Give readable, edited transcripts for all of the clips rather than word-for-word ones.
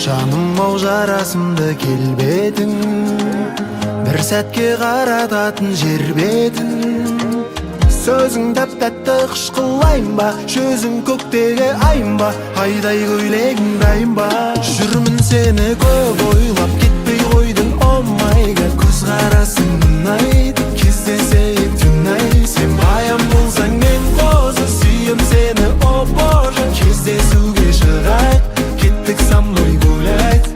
Жаным ау жарасымды келбетің, бір сәтке қарататын жер бетін. Сөзің тәп-тәтті қышқылайын ба, жүзің көктегі айын ба, айдай көйлегің дайын ба. Жүрмін сені көп ойлап, кетпей қойдың, о май гад. Көзқарасың ұнайды, кездесейік түнай. Сен баян болсаң мен қозы, сүйем сені, о боже. Кездесуге шығайық, кеттік со мной гулять.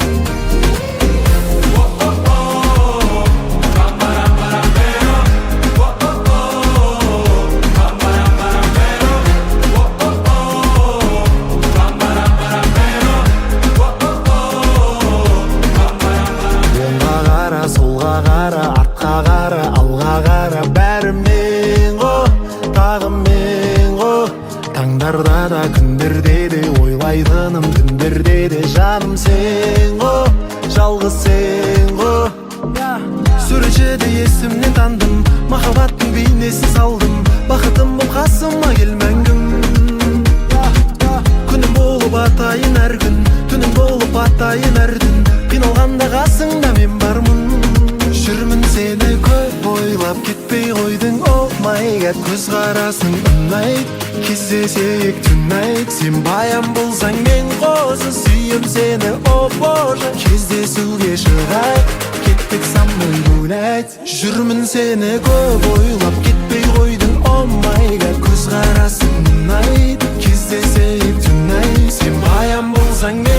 Солға қара, артқа қара, алға қара, бәрі мен ғо, тағы мен ғо. Таңдарда да, күндерде де, ойлайтыным түндерде де. Жаным сен ғо, жалғыз сен ғо. Суретшіде есімнен тандым, махаббаттың бейнесін салдым. Бақытым бұл қасыма кел мәңгім. Күнім болып атайын әр күн, түнім болып атайын әр түн. Қиналғанда қасыңда мен бармын. Жүрмін сені көп ойлап, кетпей қойдың, о май гад. Көзқарасың ұнайды, кездесейік түнайт. Сен баян болсаң мен қозы, сүйем сені, о боже. Кездесуге шығайық, кеттік со мной гулять. Жүрмін сені көп ойлап, кетпей қойдың, о май гад. Көзқарасың ұнайды, кездесейік түнайт. Сен баян болсаң мен